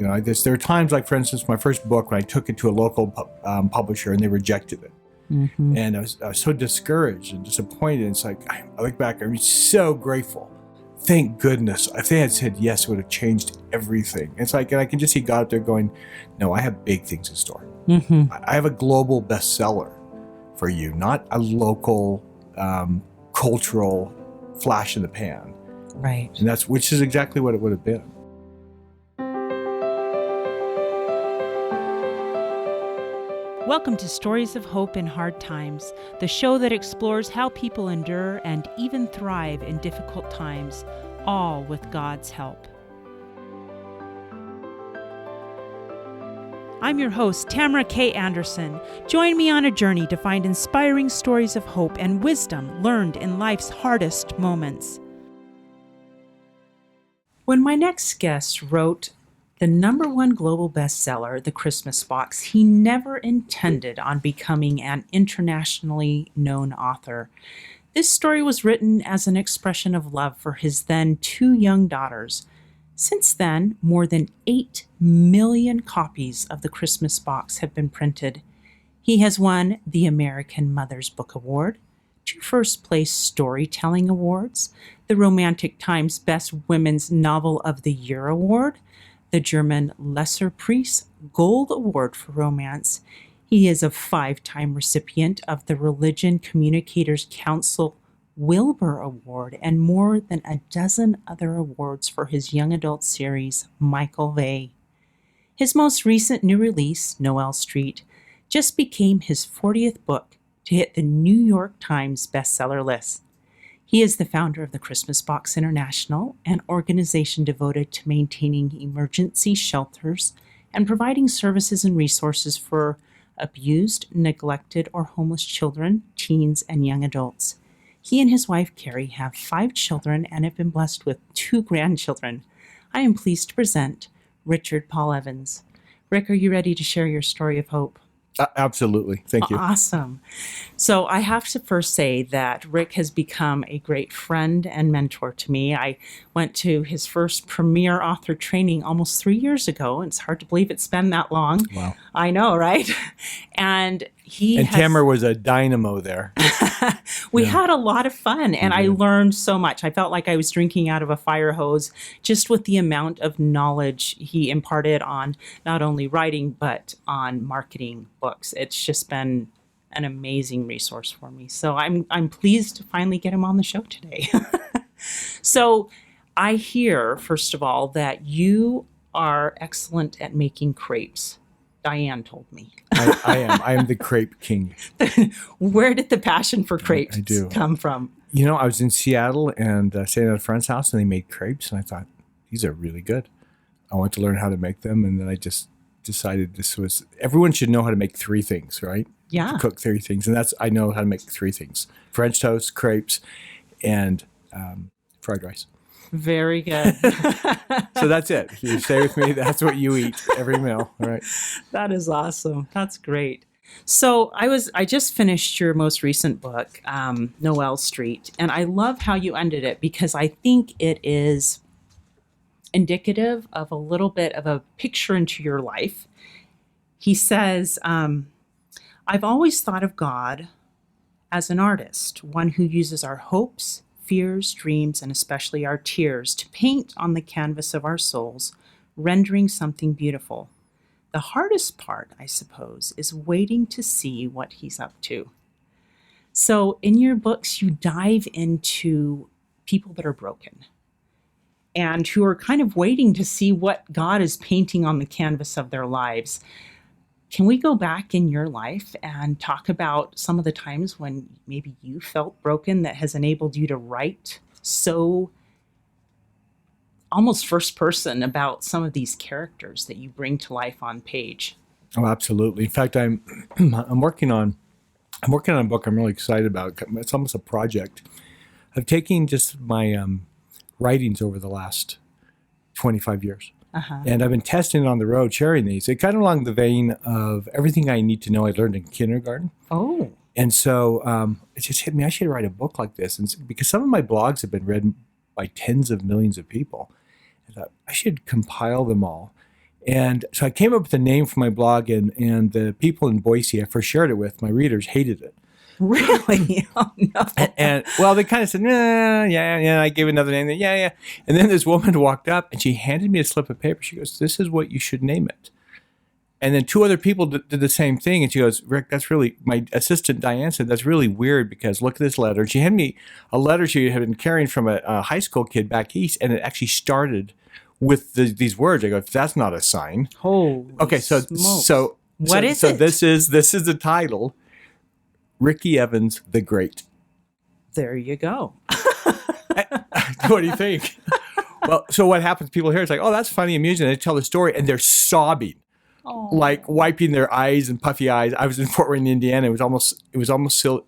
There are times, like for instance, my first book, when I took it to a local publisher and they rejected it. Mm-hmm. And I was so discouraged and disappointed. It's like, I look back, I'm so grateful. Thank goodness. If they had said yes, it would have changed everything. It's like, and I can just see God up there going, no, I have big things in store. Mm-hmm. I have a global bestseller for you, not a local cultural flash in the pan. Right. And which is exactly what it would have been. Welcome to Stories of Hope in Hard Times, the show that explores how people endure and even thrive in difficult times, all with God's help. I'm your host, Tamara K. Anderson. Join me on a journey to find inspiring stories of hope and wisdom learned in life's hardest moments. When my next guest wrote the #1 global bestseller, The Christmas Box, he never intended on becoming an internationally known author. This story was written as an expression of love for his then 2 young daughters. Since then, more than 8 million copies of The Christmas Box have been printed. He has won the American Mother's Book Award, 2 first-place storytelling awards, the Romantic Times Best Women's Novel of the Year Award, the German Lesser Priest Gold Award for Romance. He is a 5-time recipient of the Religion Communicators Council Wilbur Award and more than a dozen other awards for his young adult series, Michael Vey. His most recent new release, Noel Street, just became his 40th book to hit the New York Times bestseller list. He is the founder of the Christmas Box International, an organization devoted to maintaining emergency shelters and providing services and resources for abused, neglected, or homeless children, teens, and young adults. He and his wife, Carrie, have 5 children and have been blessed with 2 grandchildren. I am pleased to present Richard Paul Evans. Rick, are you ready to share your story of hope? Absolutely. Thank you. Awesome. So I have to first say that Rick has become a great friend and mentor to me. I went to his first premier author training almost 3 years ago. It's hard to believe it's been that long. Wow. I know, right? And Tamara was a dynamo there. We had a lot of fun, and I learned so much. I felt like I was drinking out of a fire hose just with the amount of knowledge he imparted on not only writing, but on marketing books. It's just been an amazing resource for me. So I'm pleased to finally get him on the show today. So I hear, first of all, that you are excellent at making crepes. Diane told me. I am. I am the crepe king. Where did the passion for crepes come from? I was in Seattle and staying at a friend's house, and they made crepes, and I thought, these are really good. I want to learn how to make them, and then I just decided everyone should know how to make 3 things, right? Yeah. To cook 3 things, and I know how to make 3 things: French toast, crepes, and fried rice. Very good. So that's it. You stay with me. That's what you eat every meal. All right. That is awesome. That's great. So I just finished your most recent book, Noel Street, and I love how you ended it because I think it is indicative of a little bit of a picture into your life. He says, I've always thought of God as an artist, one who uses our hopes, fears, dreams, and especially our tears to paint on the canvas of our souls, rendering something beautiful. The hardest part, I suppose, is waiting to see what he's up to. So in your books, you dive into people that are broken and who are kind of waiting to see what God is painting on the canvas of their lives. Can we go back in your life and talk about some of the times when maybe you felt broken that has enabled you to write so almost first person about some of these characters that you bring to life on page? Oh, absolutely. In fact, I'm working on a book I'm really excited about. It's almost a project. I've taken just my writings over the last 25 years. Uh-huh. And I've been testing it on the road, sharing these. It kind of along the vein of everything I need to know I learned in kindergarten. Oh. And so it just hit me, I should write a book like this. And because some of my blogs have been read by tens of millions of people, I thought I should compile them all And so I came up with a name for my blog, and the people in Boise I first shared it with, my readers, hated it. Really? Oh, no. And well, they kind of said, yeah. I gave another name. Yeah. And then this woman walked up and she handed me a slip of paper. She goes, "This is what you should name it." And then 2 other people did the same thing. And she goes, "Rick, that's really," my assistant Diane said, "that's really weird because look at this letter." She handed me a letter she had been carrying from a high school kid back east. And it actually started with these words. I go, "That's not a sign." Holy okay, smokes. so what is so it? this is the title, Ricky Evans the Great. There you go. What do you think? Well, so what happens? People hear it's like, "Oh, that's funny, amusing." They tell the story and they're sobbing, like wiping their eyes and puffy eyes. I was in Fort Wayne, Indiana. It was almost silly.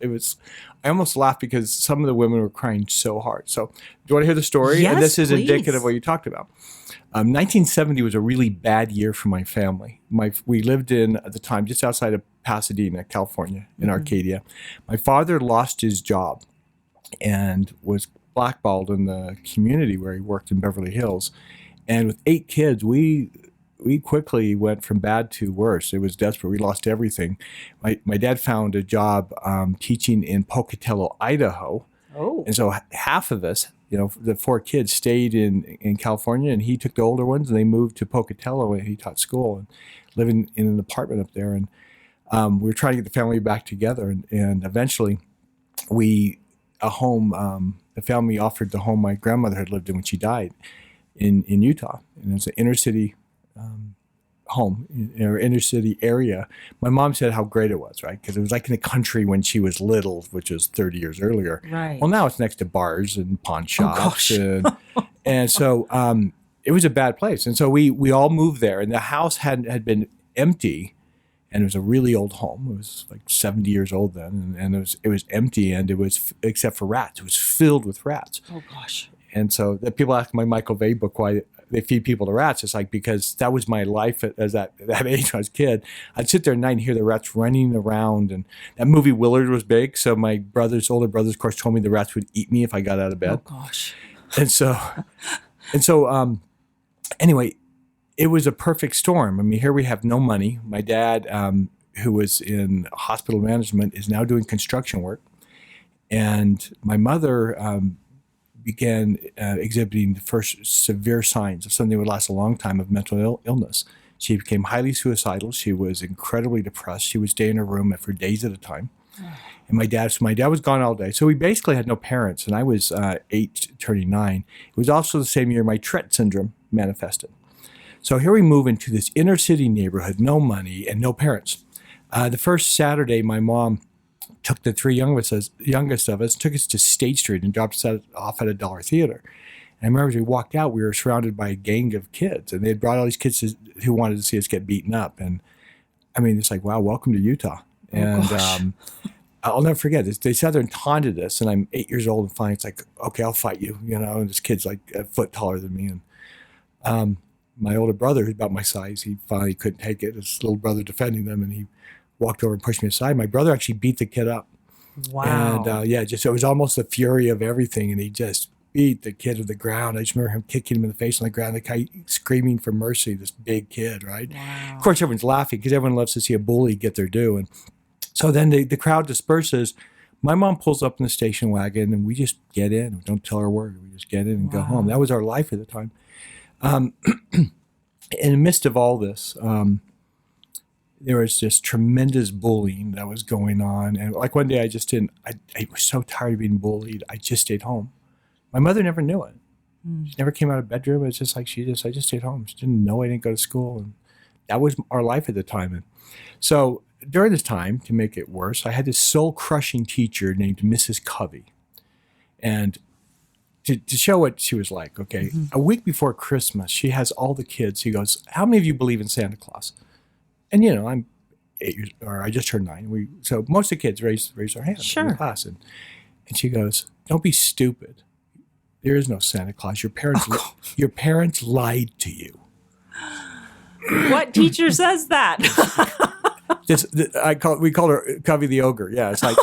I almost laughed because some of the women were crying so hard. So, do you want to hear the story? Yes, and this is please. indicative of what you talked about. 1970 was a really bad year for my family. We lived in, at the time, just outside of Pasadena, California, in Arcadia. My father lost his job and was blackballed in the community where he worked in Beverly Hills. And with 8 kids, we quickly went from bad to worse. It was desperate. We lost everything. My dad found a job teaching in Pocatello, Idaho. Oh. And so half of us, the 4 kids stayed in California, and he took the older ones, and they moved to Pocatello, and he taught school and living in an apartment up there. And we were trying to get the family back together. And eventually the family offered the home my grandmother had lived in when she died in Utah. And it was an inner city home or inner city area. My mom said how great it was, right? Because it was like in the country when she was little, which was 30 years earlier. Right. Well, now it's next to bars and pawn shops. Oh, gosh. And so it was a bad place. And so we all moved there, and the house had been empty, and it was a really old home. It was like 70 years old then, and it was empty, and it was, except for rats, it was filled with rats. Oh, gosh. And so the people ask my Michael Vey book why they feed people to rats. It's like, because that was my life as that age when I was a kid. I'd sit there at night and hear the rats running around. And that movie Willard was big. So my older brothers, of course, told me the rats would eat me if I got out of bed. Oh, gosh. And so anyway, it was a perfect storm. I mean, here we have no money. My dad, who was in hospital management, is now doing construction work. And my mother began exhibiting the first severe signs of something that would last a long time of mental illness. She became highly suicidal. She was incredibly depressed. She would stay in her room for days at a time. And my dad was gone all day. So we basically had no parents, and I was 8 turning 9. It was also the same year my Tourette syndrome manifested. So here we move into this inner city neighborhood, no money and no parents. The first Saturday, my mom took the 3 youngest of us, took us to State Street and dropped us off at a dollar theater. And I remember as we walked out, we were surrounded by a gang of kids, and they had brought all these kids who wanted to see us get beaten up. And I mean, it's like, wow, welcome to Utah. And I'll never forget this. They sat there and taunted us, and I'm 8 years old, and finally it's like, okay, I'll fight you, and this kid's like a foot taller than me. And my older brother, who's about my size, he finally couldn't take it. His little brother defending them, and he walked over and pushed me aside. My brother actually beat the kid up. Wow. And it was almost the fury of everything. And he just beat the kid to the ground. I just remember him kicking him in the face on the ground, the guy screaming for mercy, this big kid, right? Wow. Of course, everyone's laughing because everyone loves to see a bully get their due. And so then the crowd disperses. My mom pulls up in the station wagon, and we just get in. We don't tell her a word. We just get in and go home. That was our life at the time. In the midst of all this, there was just tremendous bullying that was going on. And like one day I was so tired of being bullied. I just stayed home. My mother never knew it. She never came out of bedroom. It was just like, I just stayed home. She didn't know I didn't go to school. And that was our life at the time. And so during this time, to make it worse, I had this soul-crushing teacher named Mrs. Covey. And to show what she was like, okay, a week before Christmas, she has all the kids. She goes, how many of you believe in Santa Claus? And, I'm 8 years, or I just turned 9. So most of the kids raise their hands in the class. And she goes, don't be stupid. There is no Santa Claus. Your parents lied to you. What teacher says that? We called her Covey the Ogre. Yeah, it's like,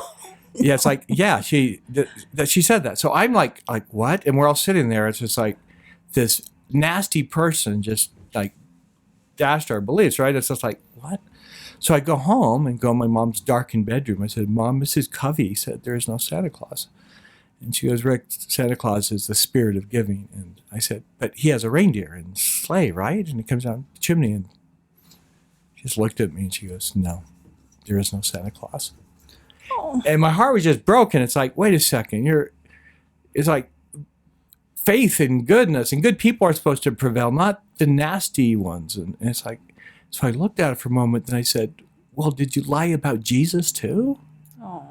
she said that. So I'm like what? And we're all sitting there. It's just like this nasty person just like dashed our beliefs, right? It's just like, what? So I go home and go in my mom's darkened bedroom. I said, Mom, Mrs. Covey said there is no Santa Claus. And she goes, Rick, Santa Claus is the spirit of giving. And I said, but he has a reindeer and sleigh, right? And he comes down the chimney. And she just looked at me and she goes, no, there is no Santa Claus. Oh. And my heart was just broken. It's like, wait a second. It's like faith and goodness and good people are supposed to prevail, not the nasty ones. And it's like, so I looked at it for a moment and I said, well, did you lie about Jesus too? Oh.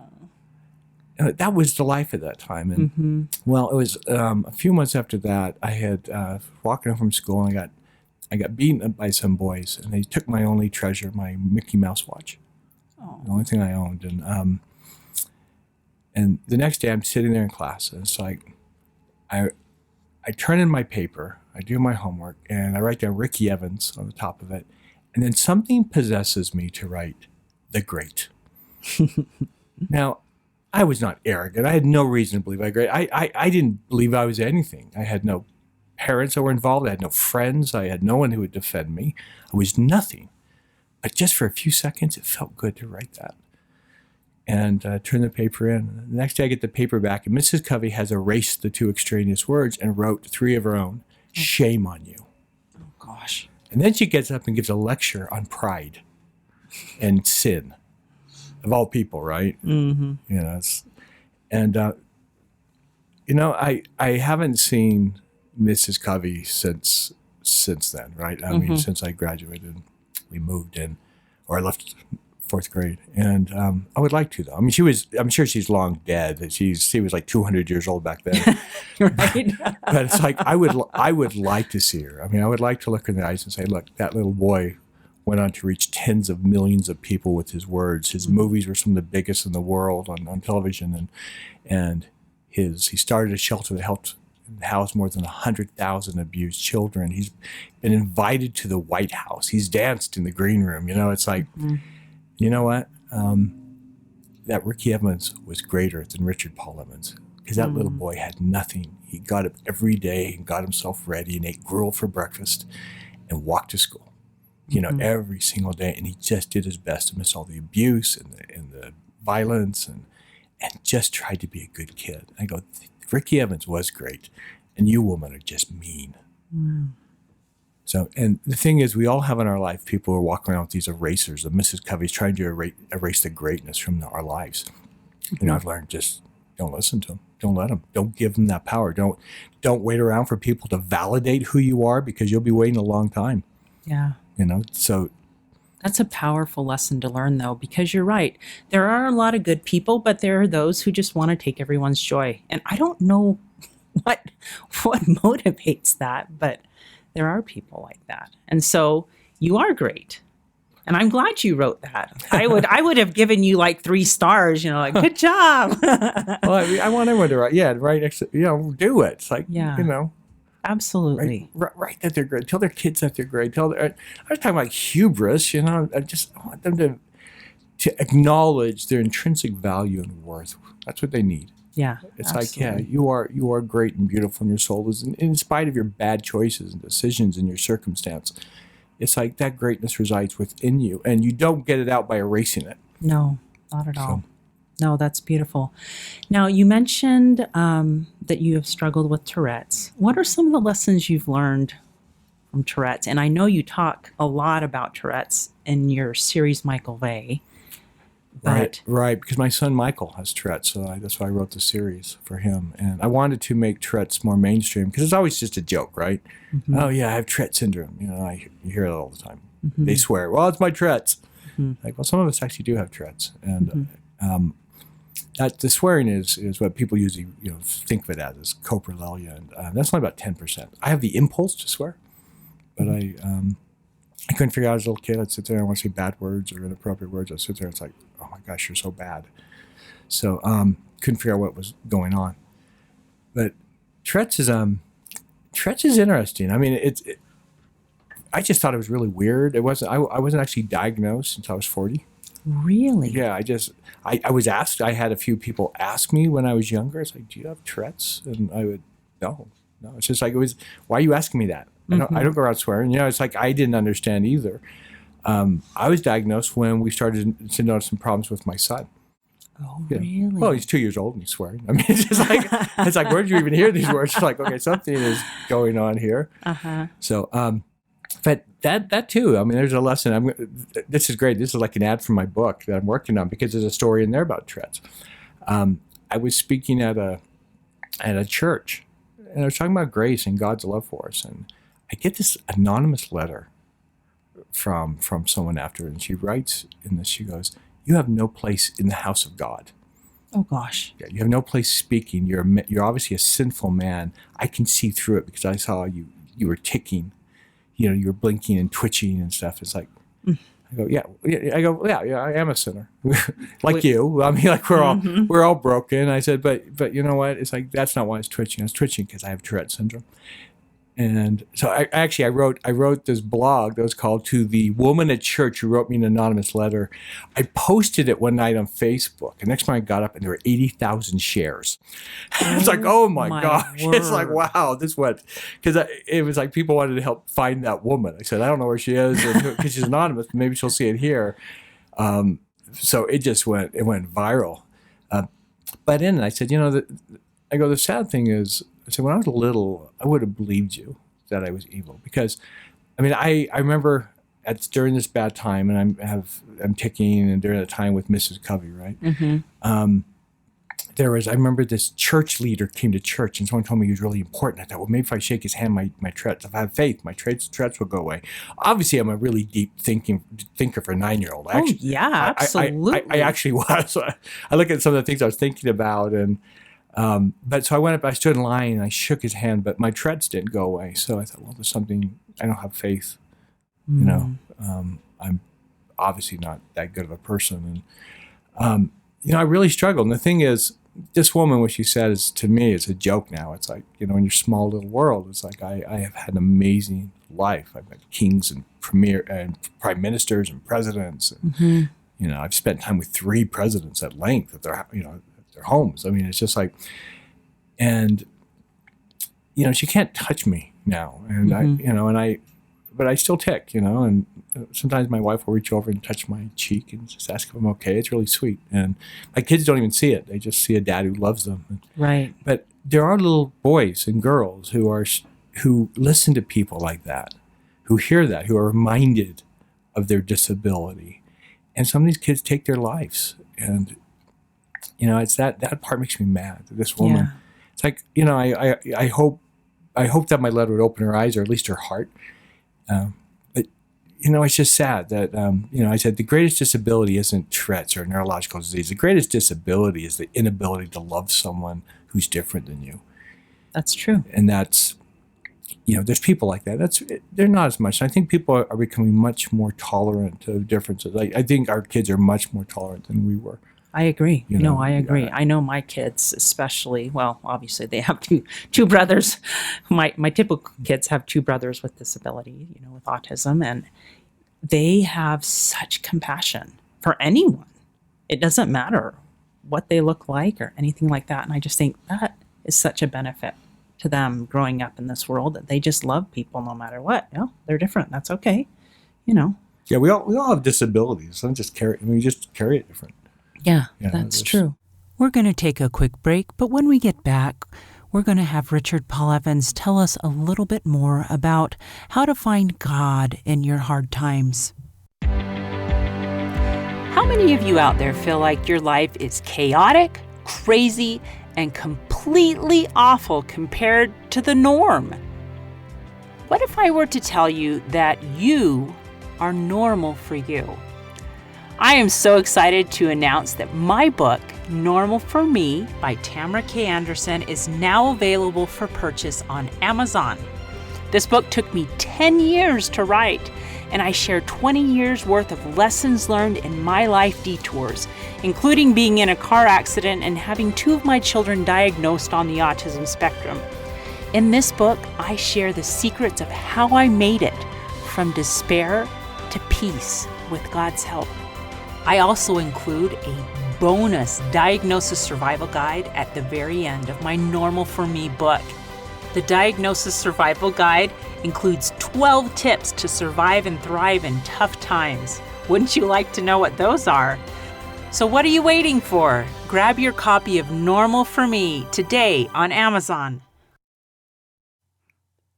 That was the life at that time. And well, it was a few months after that, I had walking home from school and I got beaten up by some boys and they took my only treasure, my Mickey Mouse watch. Oh. The only thing I owned. And the next day I'm sitting there in class and it's like, I turn in my paper, I do my homework, and I write down Ricky Evans on the top of it. And then something possesses me to write the great. Now, I was not arrogant. I had no reason to believe I was great. I didn't believe I was anything. I had no parents that were involved. I had no friends. I had no one who would defend me. I was nothing. But just for a few seconds, it felt good to write that. And turn the paper in. The next day I get the paperback, and Mrs. Covey has erased the 2 extraneous words and wrote 3 of her own. Shame on you. Oh, gosh. And then she gets up and gives a lecture on pride and sin. Of all people, right? Mm-hmm. I haven't seen Mrs. Covey since then, right? I mean, since I graduated, we moved in, or I left 4th grade, and I would like to though. I mean, I'm sure she's long dead. She was like 200 years old back then. Right. But it's like I would like to see her. I mean, I would like to look her in the eyes and say, look, that little boy went on to reach tens of millions of people with his words. His movies were some of the biggest in the world on television, and he started a shelter that helped house more than 100,000 abused children. He's been invited to the White House. He's danced in the green room. It's like, you know what? That Ricky Evans was greater than Richard Paul Evans because that little boy had nothing. He got up every day and got himself ready and ate gruel for breakfast and walked to school. Every single day, and he just did his best to miss all the abuse and the violence and just tried to be a good kid. I go, Ricky Evans was great, and you women are just mean. So, and the thing is, we all have in our life people who are walking around with these erasers. And Mrs. Covey's trying to erase the greatness from our lives. I've learned just don't listen to them. Don't let them. Don't give them that power. Don't wait around for people to validate who you are because you'll be waiting a long time. Yeah. So that's a powerful lesson to learn, though, because you're right. There are a lot of good people, but there are those who just want to take everyone's joy. And I don't know what motivates that, but there are people like that. And so you are great. And I'm glad you wrote that. I would have given you like 3 stars, good job. Well, I want everyone to write next to, do it. It's like, Absolutely. Right that they're great. Tell their kids that they're great. I was talking about hubris, I want them to acknowledge their intrinsic value and worth. That's what they need. Yeah. It's absolutely. like, you are great and beautiful, and your soul is in spite of your bad choices and decisions and your circumstance. It's like that greatness resides within you, and you don't get it out by erasing it. No, not at all. No, that's beautiful. Now, you mentioned that you have struggled with Tourette's. What are some of the lessons you've learned from Tourette's? And I know you talk a lot about Tourette's in your series, Michael Vey. Right, because my son Michael has Tourette's, so that's why I wrote the series for him. And I wanted to make Tourette's more mainstream, because it's always just a joke, right? Mm-hmm. Oh, yeah, I have Tourette syndrome. You hear it all the time. Mm-hmm. They swear, well, it's my Tourette's. Mm-hmm. Like, well, some of us actually do have Tourette's. And the swearing is what people usually think of it as coprolalia, and that's only about 10%. I have the impulse to swear, but I couldn't figure out as a little kid. I'd sit there and I want to say bad words or inappropriate words. I'd sit there and it's like, oh my gosh, you're so bad. So couldn't figure out what was going on. But Tourette's is interesting. I mean, I just thought it was really weird. I wasn't actually diagnosed until I was 40. Really? Yeah, I was asked. I had a few people ask me when I was younger. It's like, do you have Tourette's? And I would, no. It's just like, why are you asking me that? I don't go around swearing. It's like I didn't understand either. I was diagnosed when we started to notice some problems with my son. Oh, really? Well, he's 2 years old and he's swearing. I mean, it's like, where did you even hear these words? It's like, okay, something is going on here. So, but that too, I mean, there's a lesson. This is great. This is like an ad for my book that I'm working on because there's a story in there about Tourette's. I was speaking at a church, and I was talking about grace and God's love for us, and I get this anonymous letter from someone after, and she writes in this. She goes, "You have no place in the house of God." Oh gosh. Yeah, you have no place speaking. You're obviously a sinful man. I can see through it because I saw you were ticking. You were blinking and twitching and stuff. It's like, I go, yeah. I am a sinner, like you. I mean, like we're all broken. I said, but you know what? It's like that's not why it's twitching. It's twitching because I have Tourette syndrome. And so I wrote this blog that was called "To the Woman at Church Who Wrote Me an Anonymous Letter." I posted it one night on Facebook, and next morning I got up and there were 80,000 shares. It's like, oh my gosh! Word. It's like, wow, this went because it was like people wanted to help find that woman. I said, I don't know where she is because she's anonymous, but maybe she'll see it here. So it just went viral. But in it, I said, the sad thing is. So when I was little, I would have believed you that I was evil because, I mean, I remember during this bad time, and I'm ticking, and during the time with Mrs. Covey, right? I remember this church leader came to church, and someone told me he was really important. I thought, well, maybe if I shake his hand, my Tourette's. If I have faith, my Tourette's will go away. Obviously, I'm a really deep thinker for a 9-year-old. Absolutely. I actually was. I look at some of the things I was thinking about, and. But so I went up, I stood in line and I shook his hand, but my Tourette's didn't go away. So I thought, well, there's something, I don't have faith, I'm obviously not that good of a person. And, I really struggled. And the thing is, this woman, what she said is to me, is a joke now. It's like, in your small little world, it's like, I have had an amazing life. I've met kings and prime ministers and presidents. And, I've spent time with 3 presidents at length at their homes. I mean, it's just like, and she can't touch me now, and but I still tick, and sometimes my wife will reach over and touch my cheek and just ask if I'm okay. It's really sweet, and my kids don't even see it; they just see a dad who loves them. Right. But there are little boys and girls who listen to people like that, who hear that, who are reminded of their disability, and some of these kids take their lives, and. It's that part makes me mad. This woman, yeah. It's like, I hope that my letter would open her eyes or at least her heart. But it's just sad that I said the greatest disability isn't Tourette's or neurological disease. The greatest disability is the inability to love someone who's different than you. That's true. And that's there's people like that. They're not as much. I think people are becoming much more tolerant of differences. I think our kids are much more tolerant than we were. I agree. I agree. I know my kids especially, well, obviously they have two brothers. My typical kids have 2 brothers with disability, with autism, and they have such compassion for anyone. It doesn't matter what they look like or anything like that. And I just think that is such a benefit to them growing up in this world that they just love people no matter what. They're different. That's okay. Yeah, we all have disabilities. We just carry it different. Yeah, that's true. We're going to take a quick break, but when we get back, we're going to have Richard Paul Evans tell us a little bit more about how to find God in your hard times. How many of you out there feel like your life is chaotic, crazy, and completely awful compared to the norm? What if I were to tell you that you are normal for you? I am so excited to announce that my book, Normal for Me by Tamara K. Anderson, is now available for purchase on Amazon. This book took me 10 years to write, and I share 20 years worth of lessons learned in my life detours, including being in a car accident and having 2 of my children diagnosed on the autism spectrum. In this book, I share the secrets of how I made it from despair to peace with God's help. I also include a bonus diagnosis survival guide at the very end of my Normal for Me book. The diagnosis survival guide includes 12 tips to survive and thrive in tough times. Wouldn't you like to know what those are? So what are you waiting for? Grab your copy of Normal for Me today on Amazon.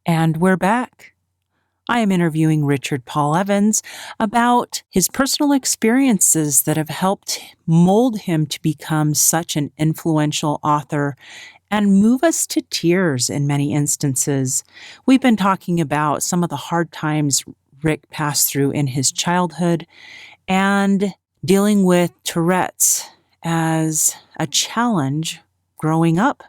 And we're back. I am interviewing Richard Paul Evans about his personal experiences that have helped mold him to become such an influential author and move us to tears in many instances. We've been talking about some of the hard times Rick passed through in his childhood and dealing with Tourette's as a challenge growing up.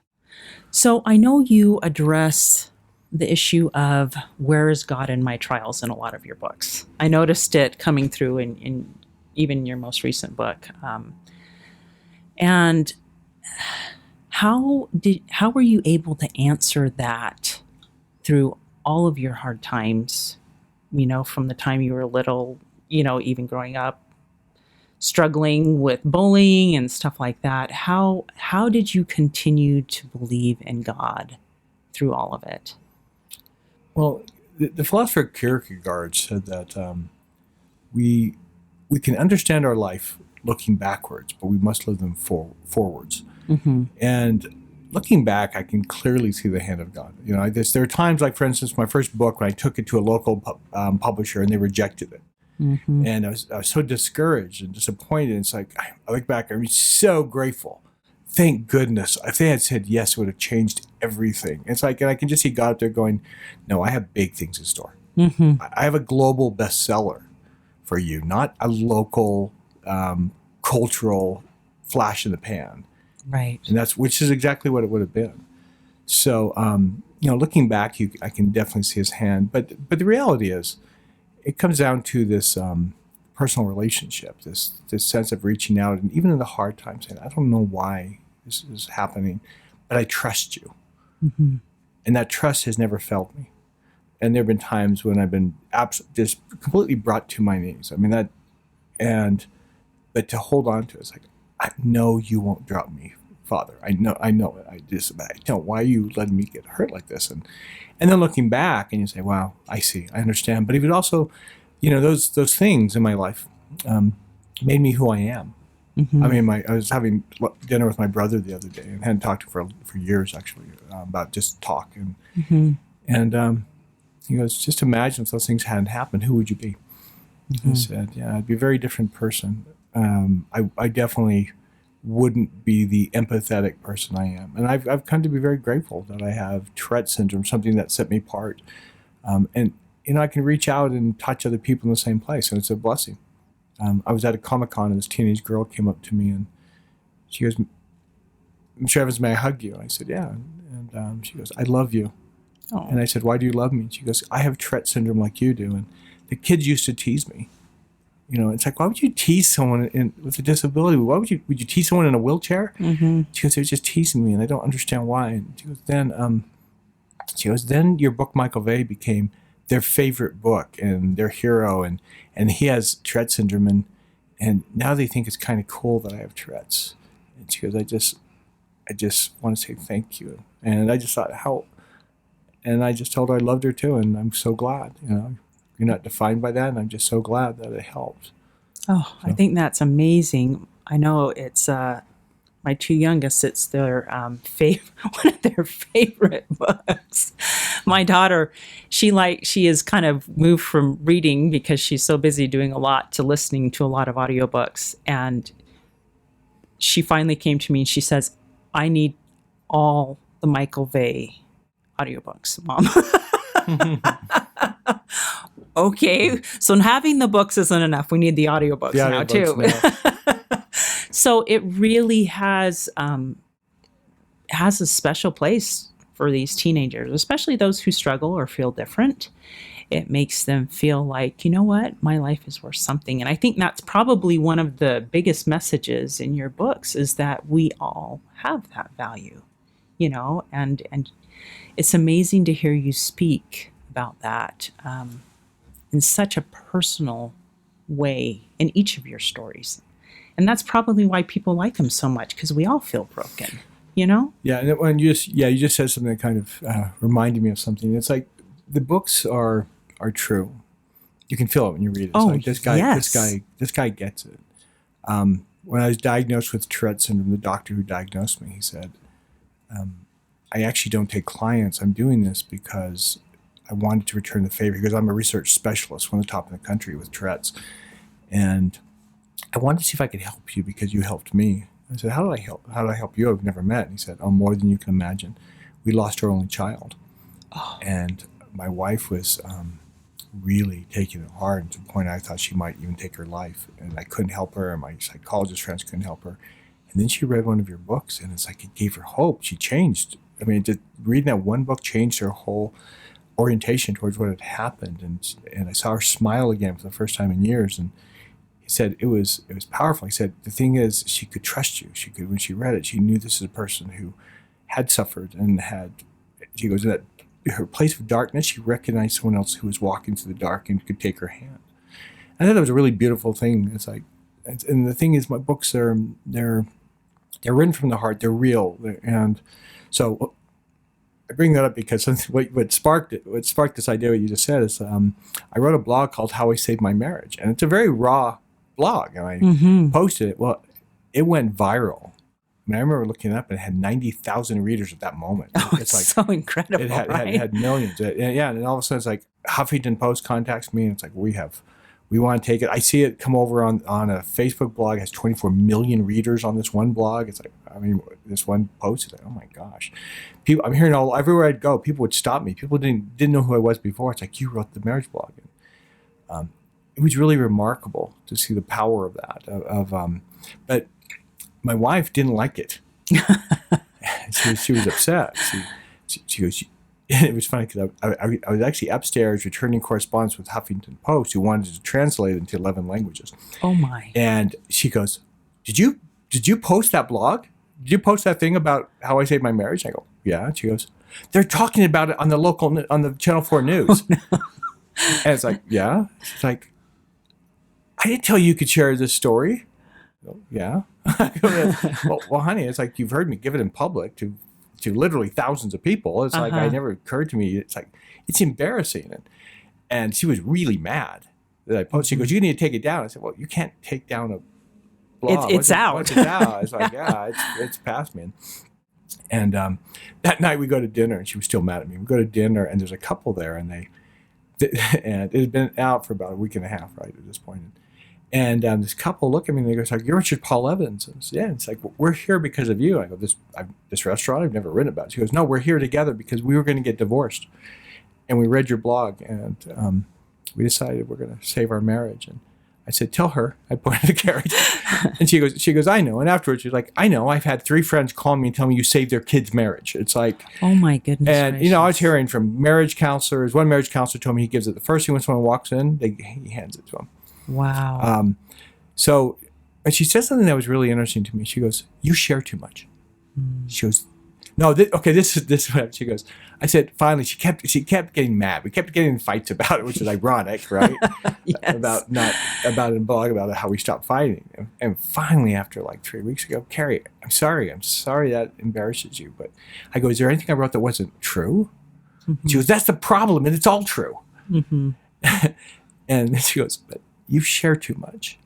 So I know you address the issue of where is God in my trials in a lot of your books. I noticed it coming through in even your most recent book. And how were you able to answer that through all of your hard times, from the time you were little, even growing up, struggling with bullying and stuff like that? How did you continue to believe in God through all of it? Well, the philosopher Kierkegaard said that we can understand our life looking backwards, but we must live them forwards. Mm-hmm. And looking back, I can clearly see the hand of God. There are times, like for instance, my first book, when I took it to a local publisher and they rejected it. Mm-hmm. And I was so discouraged and disappointed. It's like, I look back, I'm so grateful. Thank goodness. If they had said yes, it would have changed everything. It's like, and I can just see God up there going, no, I have big things in store. Mm-hmm. I have a global bestseller for you, not a local cultural flash in the pan. Right. And which is exactly what it would have been. So, looking back, I can definitely see his hand. But the reality is, it comes down to this personal relationship, this sense of reaching out, and even in the hard times, saying, I don't know why this is happening, but I trust you. Mm-hmm. And that trust has never failed me. And there have been times when I've been just completely brought to my knees. But to hold on to it, it's like, I know you won't drop me, Father. I know it. I don't. Why are you letting me get hurt like this? And then looking back, and you say, wow, I see, I understand. But even also, those things in my life made me who I am. Mm-hmm. I mean, I was having dinner with my brother the other day, and hadn't talked to him for years, actually, about just talk. And he goes, just imagine if those things hadn't happened, who would you be? Mm-hmm. I said, yeah, I'd be a very different person. I definitely wouldn't be the empathetic person I am. And I've come to be very grateful that I have Tourette syndrome, something that set me apart. And I can reach out and touch other people in the same place, and it's a blessing. I was at a Comic-Con, and this teenage girl came up to me, and she goes, Mr. Evans, may I hug you? I said, yeah. And she goes, I love you. Oh. And I said, why do you love me? And she goes, I have Tourette syndrome like you do. And the kids used to tease me. It's like, why would you tease someone with a disability? Why would you tease someone in a wheelchair? Mm-hmm. She goes, they're just teasing me, and I don't understand why. And she goes, then your book, Michael Vey, became their favorite book and their hero, and he has Tourette syndrome, and now they think it's kind of cool that I have Tourette's. And she goes, I just want to say thank you. And I just thought, and I just told her I loved her too, and I'm so glad, You're not defined by that, and I'm just so glad that it helped. Oh, so. I think that's amazing. I know it's my two youngest. It's their one of their favorite books. My daughter, she is kind of moved from reading because she's so busy doing a lot to listening to a lot of audiobooks, and she finally came to me and she says, "I need all the Michael Vey audiobooks, Mom." Okay, so having the books isn't enough. We need the audiobooks now too. So it really has a special place for these teenagers, especially those who struggle or feel different. It makes them feel like, you know what, my life is worth something. And I think that's probably one of the biggest messages in your books, is that we all have that value, and it's amazing to hear you speak about that in such a personal way in each of your stories. And that's probably why people like them so much, because we all feel broken, Yeah, and when you just said something that kind of reminded me of something. It's like The books are true. You can feel it when you read it. It's Oh, like yes. this guy gets it. When I was diagnosed with Tourette syndrome, the doctor who diagnosed me, he said, I actually don't take clients. I'm doing this because I wanted to return the favor, because I'm a research specialist, one of the top in the country with Tourette's. And I wanted to see if I could help you because you helped me. I said, how did I help you? I've never met. And he said, oh, more than you can imagine. We lost our only child. Oh. And my wife was really taking it hard, to the point I thought she might even take her life. And I couldn't help her, and my psychologist friends couldn't help her. And then she read one of your books, and it's like it gave her hope. She changed. I mean, reading that one book changed her whole orientation towards what had happened. And I saw her smile again for the first time in years. And he said it was powerful. He said the thing is, she could trust you. She could, when she read it, she knew this is a person who had suffered and had. She goes, in that her place of darkness, she recognized someone else who was walking through the dark and could take her hand. I thought that was a really beautiful thing. It's like, and the thing is, my books they're written from the heart. They're real, and so I bring that up because what sparked this idea, what you just said, is I wrote a blog called "How I Saved My Marriage," and it's a very raw blog, and I posted it. Well, it went viral. I mean, I remember looking it up, and it had 90,000 readers at that moment. Oh, it's like so incredible, it had millions. Yeah, and all of a sudden, it's like Huffington Post contacts me, and it's like, we want to take it. I see it come over on a Facebook blog. It has 24 million readers on this one blog. It's like, I mean, this one post is like, oh my gosh. People, I'm hearing everywhere I'd go, people would stop me. People didn't know who I was before. It's like, you wrote the marriage blog. And, it was really remarkable to see the power of that. But my wife didn't like it. She was upset. She goes, it was funny because I was actually upstairs returning correspondence with Huffington Post, who wanted to translate it into 11 languages. Oh my! And she goes, "Did you post that blog? Did you post that thing about how I saved my marriage?" I go, "Yeah." And she goes, "They're talking about it on the Channel 4 News." Oh, no. And it's like, "Yeah." She's like, "I didn't tell you could share this story." I go, "Yeah." well, honey, it's like, you've heard me give it in public to literally thousands of people. It's like, it never occurred to me. It's like, it's embarrassing. And she was really mad that I posted. She goes, "You need to take it down." I said, "Well, you can't take down a blog. It's out. Once it's out." It's like, yeah, it's past me. And that night we go to dinner, and she was still mad at me. We go to dinner, and there's a couple there, and and it had been out for about a week and a half, right, at this point. And this couple look at me, and they go, like, "You're Richard Paul Evans." And yeah, it's like, "Well, we're here because of you." I go, this restaurant, I've never written about it. She goes, "No, we're here together because we were going to get divorced. And we read your blog, and we decided we're going to save our marriage." And I said, "Tell her." I pointed to Carrie. And she goes, "I know." And afterwards, she's like, "I know. I've had 3 friends call me and tell me you saved their kid's marriage." It's like, oh my goodness. And, gracious. I was hearing from marriage counselors. One marriage counselor told me he gives it the first thing when someone walks in, he hands it to them. Wow. So, and she said something that was really interesting to me. She goes, "You share too much." She goes, "No, this is what," she goes. I said, finally, she kept getting mad. We kept getting in fights about it, which is ironic, right? Yes. About a blog about how we stopped fighting. And finally, after like 3 weeks ago, "Carrie, I'm sorry that embarrasses you." But I go, "Is there anything I wrote that wasn't true?" She goes, "That's the problem, and it's all true." And she goes, "But you share too much."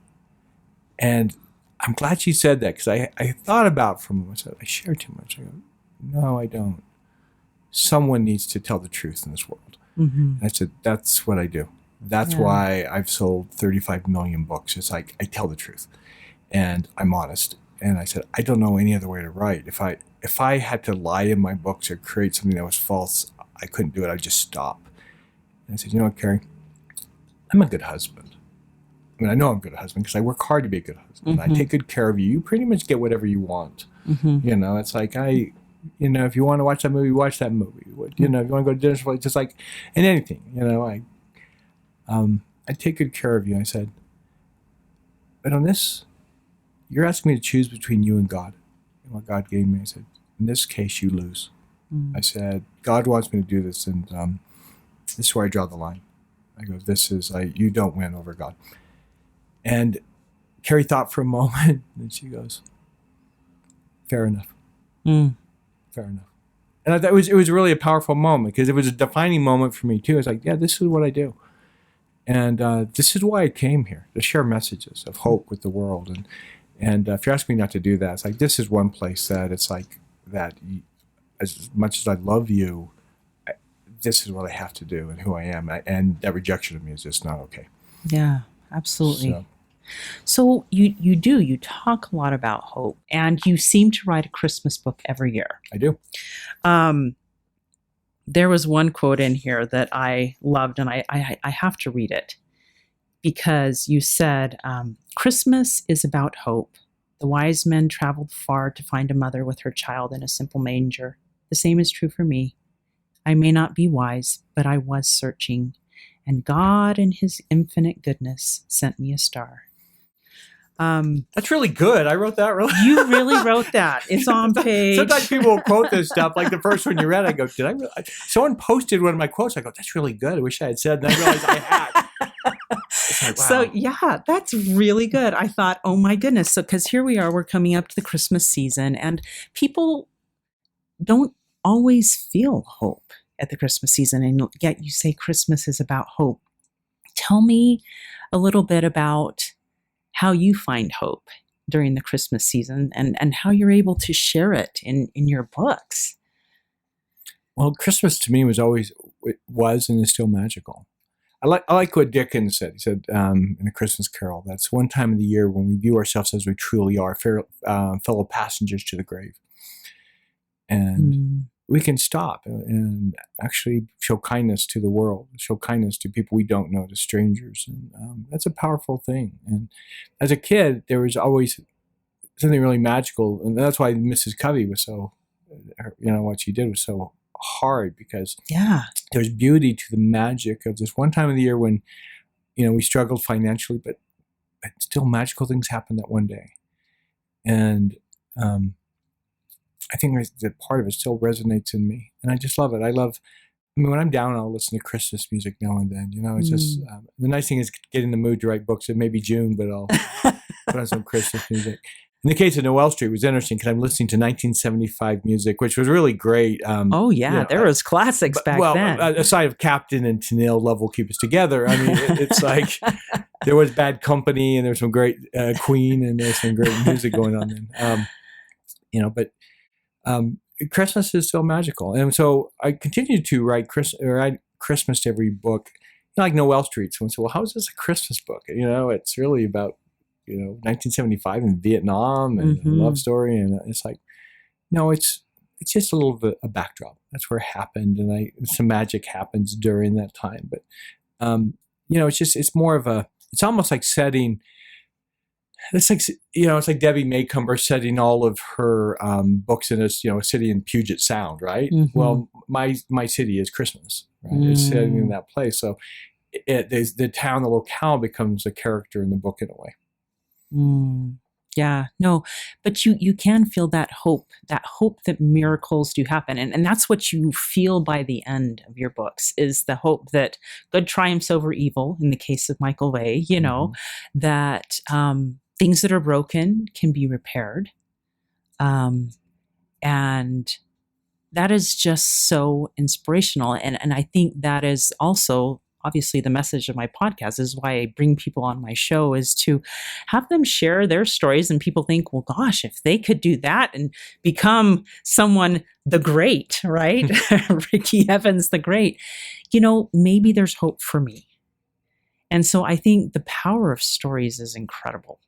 And I'm glad she said that, because I thought about it for a moment. I said, "I share too much." I go, "No, I don't. Someone needs to tell the truth in this world." And I said, "That's what I do. That's why I've sold 35 million books. It's like, I tell the truth, and I'm honest." And I said, "I don't know any other way to write. If I had to lie in my books or create something that was false, I couldn't do it. I'd just stop." And I said, "You know what, Carrie? I'm a good husband. I mean, I know I'm a good husband because I work hard to be a good husband. I take good care of you. You pretty much get whatever you want. It's like, if you want to watch that movie, watch that movie. If you want to go to dinner, it's just like, and anything, I take good care of you." I said, "But on this, you're asking me to choose between you and God, and what God gave me." I said, "In this case, you lose." I said, "God wants me to do this, and this is where I draw the line." I go, you don't win over God." And Carrie thought for a moment, and she goes, "Fair enough. Fair enough." And I thought it was really a powerful moment because it was a defining moment for me too. It's like, yeah, this is what I do. And this is why I came here, to share messages of hope with the world. And if you ask me not to do that, it's like, this is one place that it's like that as much as I love you, this is what I have to do and who I am. And that rejection of me is just not okay. Yeah, absolutely. So you talk a lot about hope, and you seem to write a Christmas book every year. I do. There was one quote in here that I loved, and I have to read it because you said, Christmas is about hope. The wise men traveled far to find a mother with her child in a simple manger. The same is true for me. I may not be wise, but I was searching, and God in his infinite goodness sent me a star. That's really good. I wrote that. Really, you really wrote that. It's on page. Sometimes people will quote this stuff. Like the first one you read, I go, "Did I?" Really? Someone posted one of my quotes. I go, "That's really good. I wish I had said." And I realized I had. Like, wow. So yeah, that's really good. I thought, oh my goodness. So because here we are, we're coming up to the Christmas season, and people don't always feel hope at the Christmas season, and yet you say Christmas is about hope. Tell me a little bit about how you find hope during the Christmas season and how you're able to share it in your books. Well, Christmas to me was and is still magical. I like what Dickens said. He said in A Christmas Carol, that's one time of the year when we view ourselves as we truly are, fellow passengers to the grave. And we can stop and actually show kindness to the world, show kindness to people we don't know, to strangers. And that's a powerful thing. And as a kid, there was always something really magical. And that's why Mrs. Covey was so, what she did was so hard, because there's beauty to the magic of this one time of the year when, we struggled financially, but still magical things happen that one day. And, I think that part of it still resonates in me, and I just love it. When I'm down, I'll listen to Christmas music now and then. It's just the nice thing is get in the mood to write books. It may be June, but I'll put on some Christmas music. In the case of Noel Street, it was interesting because I'm listening to 1975 music, which was really great. There was classics back then. Aside of Captain and Tennille, Love Will Keep Us Together. I mean, it's like there was Bad Company, and there was some great Queen, and there's some great music going on then. Christmas is still magical. And so I continue to write Christmas to every book. Like Noel Street. Someone said, well, how is this a Christmas book? It's really about, 1975 and Vietnam and a love story. And it's like, no, it's just a little bit a backdrop. That's where it happened. And some magic happens during that time. But, it's more of it's almost like setting, it's like Debbie Maycomber setting all of her books in a city in Puget Sound, right? Mm-hmm. Well, my city is Christmas, right? It's setting in that place. So the town, the locale becomes a character in the book in a way. Yeah, no, but you can feel that hope that miracles do happen. And that's what you feel by the end of your books, is the hope that good triumphs over evil, in the case of Michael Way, that things that are broken can be repaired. And that is just so inspirational. And I think that is also obviously the message of my podcast, is why I bring people on my show, is to have them share their stories. And people think, well, gosh, if they could do that and become someone the great, right? Ricky Evans, the great, maybe there's hope for me. And so I think the power of stories is incredible.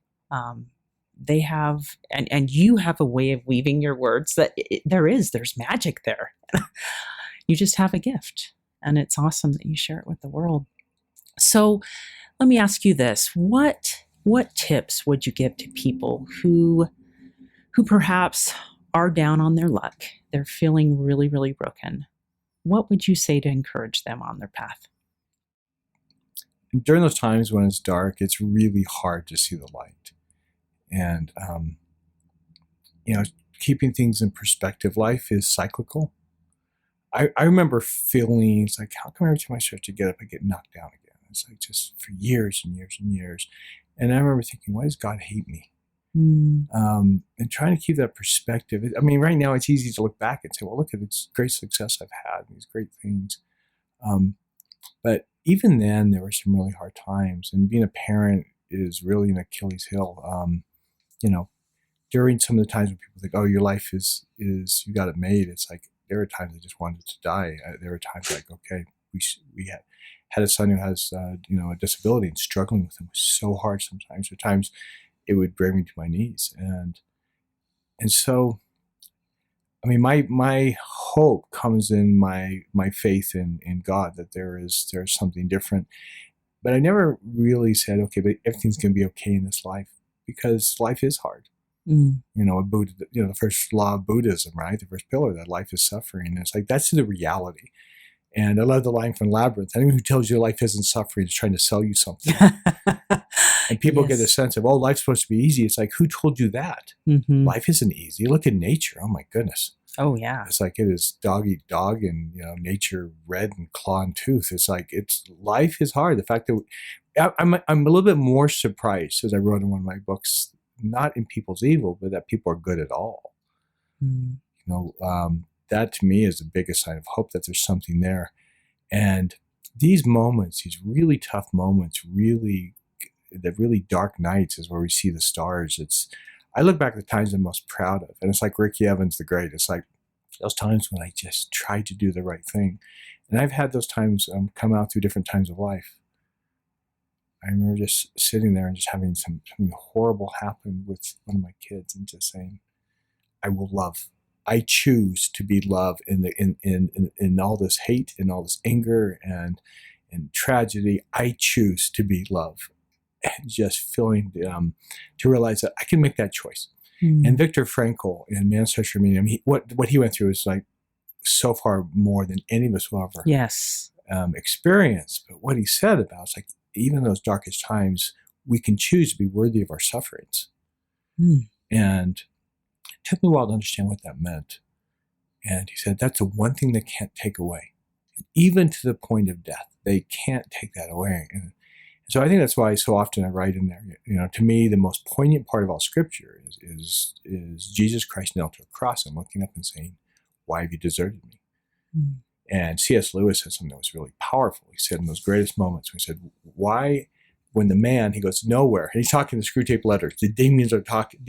They have, and you have a way of weaving your words that there's magic there. You just have a gift, and it's awesome that you share it with the world. So let me ask you this. What tips would you give to people who perhaps are down on their luck? They're feeling really, really broken. What would you say to encourage them on their path? During those times when it's dark, it's really hard to see the light. And, keeping things in perspective. Life is cyclical. I remember feeling, it's like, how come every time I start to get up, I get knocked down again? It's like just for years and years and years. And I remember thinking, why does God hate me? And trying to keep that perspective. I mean, right now it's easy to look back and say, well, look at this great success I've had, these great things. But even then, there were some really hard times. And being a parent is really an Achilles heel. During some of the times when people think, oh, your life is you got it made, it's like there are times I just wanted to die. There were times like, okay, we had a son who has a disability, and struggling with him was so hard sometimes. There were times it would bring me to my knees. And so, I mean, my hope comes in my faith in God, that there's something different. But I never really said, okay, but everything's going to be okay in this life, because life is hard. Buddha, the first law of Buddhism, right? The first pillar, that life is suffering. And it's like, that's the reality. And I love the line from Labyrinth. Anyone who tells you life isn't suffering is trying to sell you something. And people get a sense of, oh, life's supposed to be easy. It's like, who told you that? Life isn't easy. Look at nature. Oh, my goodness. Oh, yeah. It's like it is dog eat dog, and nature red and claw and tooth. It's like life is hard. The fact that I'm a little bit more surprised, as I wrote in one of my books, not in people's evil, but that people are good at all. That to me is the biggest sign of hope, that there's something there. And these moments, these really tough moments, the really dark nights is where we see the stars. I look back at the times I'm most proud of, and it's like Ricky Evans the Great. It's like those times when I just tried to do the right thing. And I've had those times come out through different times of life. I remember just sitting there and just having something horrible happen with one of my kids, and just saying, I will love. I choose to be love in all this hate and all this anger and tragedy. I choose to be love. And just feeling to realize that I can make that choice. And Viktor Frankl in Man's Search for Meaning, what he went through is like so far more than any of us will ever experience. But what he said about it's like, even in those darkest times, we can choose to be worthy of our sufferings. And it took me a while to understand what that meant. And he said, that's the one thing they can't take away. And even to the point of death, they can't take that away. And so I think that's why so often I write in there, to me, the most poignant part of all Scripture is Jesus Christ nailed to a cross and looking up and saying, why have you deserted me? And C.S. Lewis said something that was really powerful. He said in those greatest moments, he said, why, when the man, he goes, nowhere, and he's talking the screw tape letters, the demons are talking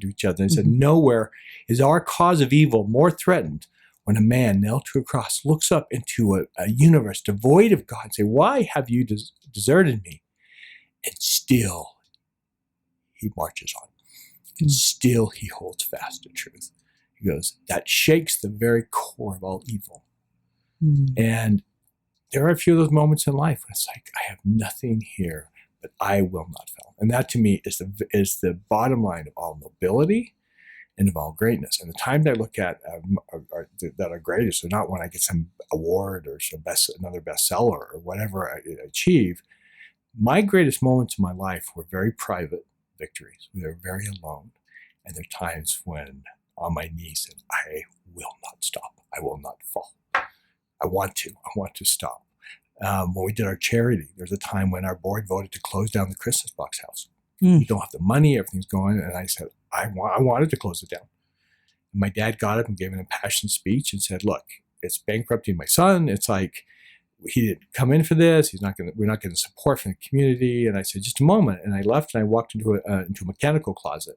to each other, and he said, nowhere is our cause of evil more threatened when a man nailed to a cross looks up into a universe devoid of God and say, why have you deserted me? And still he marches on. And still he holds fast to truth. He goes, that shakes the very core of all evil. And there are a few of those moments in life when it's like, I have nothing here, but I will not fail. And that to me is the bottom line of all nobility and of all greatness. And the time that I look at that are greatest are not when I get some award or another bestseller or whatever I achieve. My greatest moments in my life were very private victories. We were very alone. And there are times when on my knees, and I will not stop. I will not fall. I want to stop. When we did our charity, there was a time when our board voted to close down the Christmas box house. We don't have the money, everything's going. And I said, I wanted to close it down. And my dad got up and gave an impassioned speech and said, look, it's bankrupting my son. It's like, he didn't come in for this. We're not getting support from the community. And I said, just a moment. And I left and I walked into a mechanical closet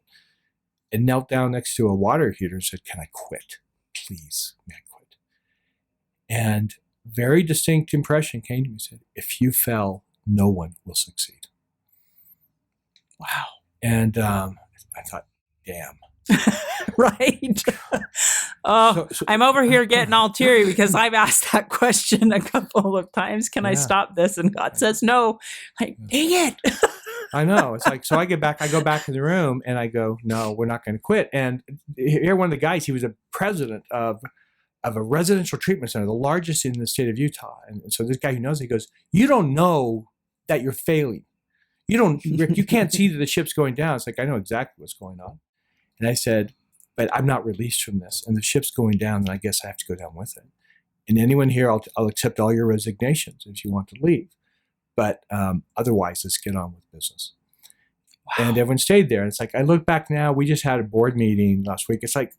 and knelt down next to a water heater and said, can I quit? Please, may I quit? And very distinct impression came to me and said, if you fail, no one will succeed. Wow. And I thought, damn. Right. So I'm over here getting all teary because I've asked that question a couple of times. Can I stop this? And God says no. Like, dang it. I know. It's like, so I go back in the room and I go, no, we're not going to quit. And here, one of the guys, he was a president of a residential treatment center, the largest in the state of Utah. And so this guy who knows, he goes, you don't know that you're failing. You can't see that the ship's going down. It's like, I know exactly what's going on. And I said, but I'm not released from this. And the ship's going down, and I guess I have to go down with it. And anyone here, I'll accept all your resignations if you want to leave. But otherwise, let's get on with business. And everyone stayed there. And it's like, I look back now, we just had a board meeting last week. It's like,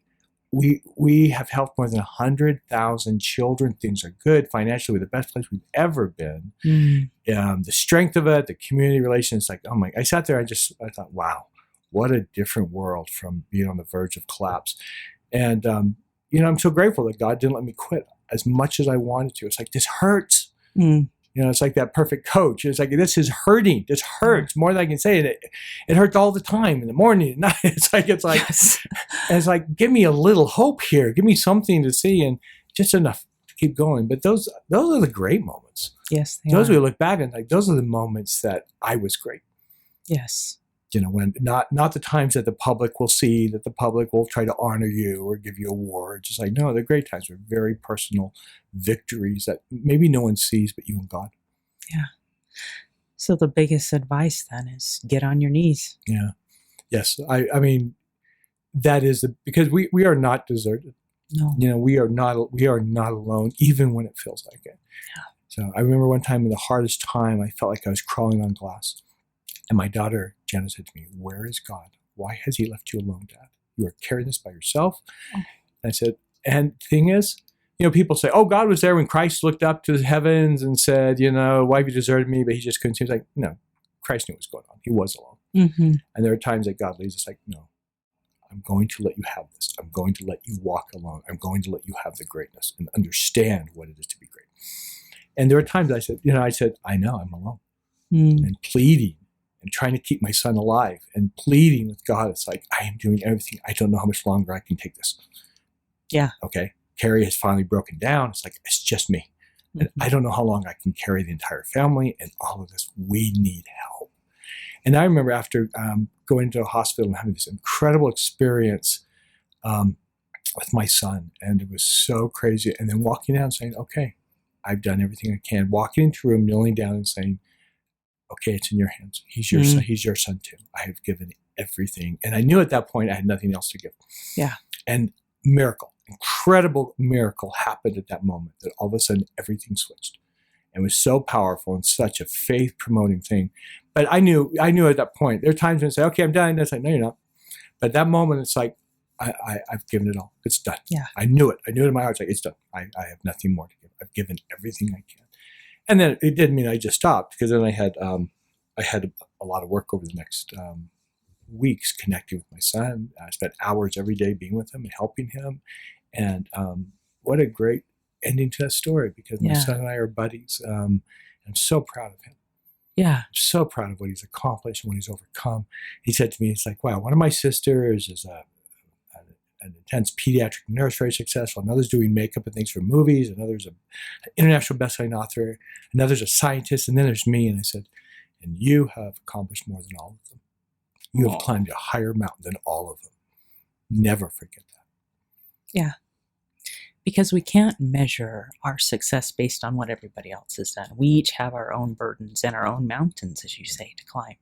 we have helped more than 100,000 children. Things are good financially. We're the best place we've ever been. The strength of it, the community relations, like, oh my, I sat there, I thought, wow, what a different world from being on the verge of collapse. And, I'm so grateful that God didn't let me quit as much as I wanted to. It's like, this hurts. It's like that perfect coach. It's like, this is hurting. This hurts more than I can say. And it hurts all the time in the morning, at night. It's like, Yes. and it's like, give me a little hope here. Give me something to see, and just enough to keep going. But those are the great moments. Yes, Those we look back and like, those are the moments that I was great. Yes. When not the times that the public will see, that the public will try to honor you or give you awards. It's like, no, they're great times. They're very personal victories that maybe no one sees but you and God. Yeah. So the biggest advice then is get on your knees. Yeah. Yes. I mean, that is because we are not deserted. No. We are not alone, even when it feels like it. Yeah. So I remember one time in the hardest time, I felt like I was crawling on glass. And my daughter, Jenna, said to me, "Where is God? Why has he left you alone, Dad? You are carrying this by yourself." And I said, and the thing is, people say, oh, God was there when Christ looked up to the heavens and said, why have you deserted me? But he just couldn't see. He's like, no, Christ knew what was going on. He was alone. And there are times that God leads us like, no, I'm going to let you have this. I'm going to let you walk alone. I'm going to let you have the greatness and understand what it is to be great. And there are times I said, I know I'm alone. And pleading and trying to keep my son alive and pleading with God. It's like, I am doing everything. I don't know how much longer I can take this. Yeah. Okay. Carrie has finally broken down. It's like, it's just me. And I don't know how long I can carry the entire family and all of this. We need help. And I remember after going to a hospital and having this incredible experience with my son, and it was so crazy. And then walking out and saying, okay, I've done everything I can. Walking into a room, kneeling down and saying, okay, it's in your hands. He's your son. He's your son too. I have given everything. And I knew at that point I had nothing else to give. Yeah. And incredible miracle happened at that moment, that all of a sudden everything switched. It was so powerful and such a faith promoting thing. But I knew at that point, there are times when I say, okay, I'm done. And it's like, no, you're not. But at that moment, it's like, I've given it all. It's done. Yeah. I knew it. I knew it in my heart. It's like, it's done. I have nothing more to give. I've given everything I can. And then it didn't mean I just stopped, because then I had a lot of work over the next weeks connecting with my son. I spent hours every day being with him and helping him. And what a great ending to that story, because my son and I are buddies. I'm so proud of him. Yeah. I'm so proud of what he's accomplished and what he's overcome. He said to me, it's like, wow, one of my sisters is an intense pediatric nurse, very successful. Another's doing makeup and things for movies. Another's an international bestselling author. Another's a scientist. And then there's me. And I said, and you have accomplished more than all of them. You have climbed a higher mountain than all of them. Never forget that. Yeah. Because we can't measure our success based on what everybody else has done. We each have our own burdens and our own mountains, as you say, to climb.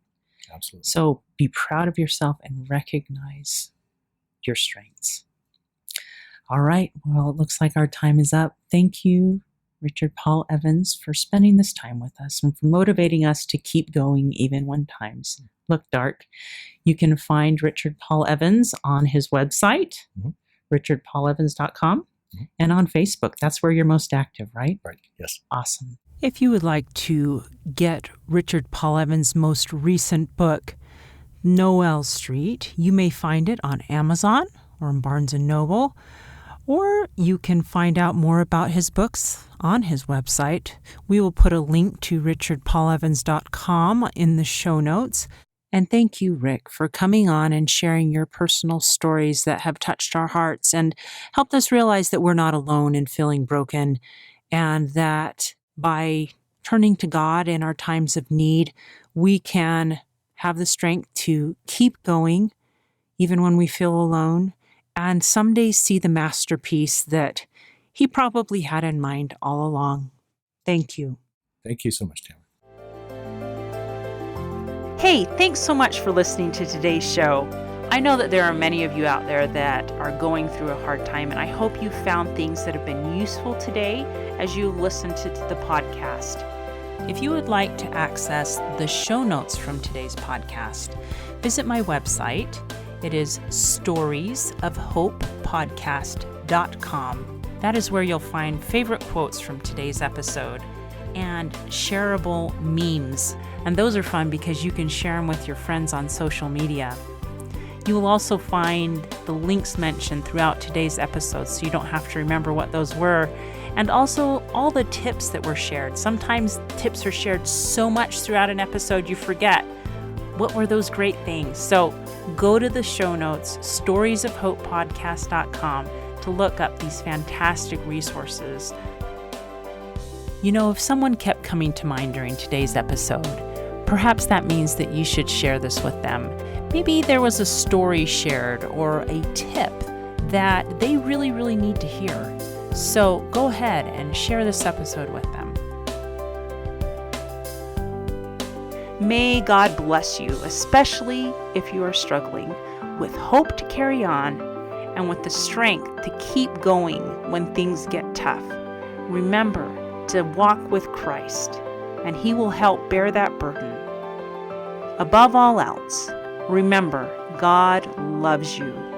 Absolutely. So be proud of yourself and recognize your strengths. All right. Well, it looks like our time is up. Thank you, Richard Paul Evans, for spending this time with us and for motivating us to keep going even when times look dark. You can find Richard Paul Evans on his website, richardpaulevans.com, and on Facebook. That's where you're most active, right? Right. Yes. Awesome. If you would like to get Richard Paul Evans' most recent book, Noel Street, you may find it on Amazon or in Barnes & Noble, or you can find out more about his books on his website. We will put a link to richardpaulevans.com in the show notes. And thank you, Rick, for coming on and sharing your personal stories that have touched our hearts and helped us realize that we're not alone in feeling broken, and that by turning to God in our times of need, we can have the strength to keep going even when we feel alone, and someday see the masterpiece that he probably had in mind all along. Thank you. Thank you so much, Taylor. Hey, thanks so much for listening to today's show. I know that there are many of you out there that are going through a hard time, and I hope you found things that have been useful today as you listen to the podcast. If you would like to access the show notes from today's podcast, visit my website. It is storiesofhopepodcast.com. That is where you'll find favorite quotes from today's episode and shareable memes. And those are fun because you can share them with your friends on social media. You will also find the links mentioned throughout today's episode so you don't have to remember what those were. And also all the tips that were shared. Sometimes tips are shared so much throughout an episode you forget. What were those great things? So go to the show notes, storiesofhopepodcast.com, to look up these fantastic resources. You know, if someone kept coming to mind during today's episode, perhaps that means that you should share this with them. Maybe there was a story shared or a tip that they really, really need to hear. So go ahead and share this episode with them. May God bless you, especially if you are struggling, with hope to carry on and with the strength to keep going when things get tough. Remember to walk with Christ, and He will help bear that burden. Above all else, remember, God loves you.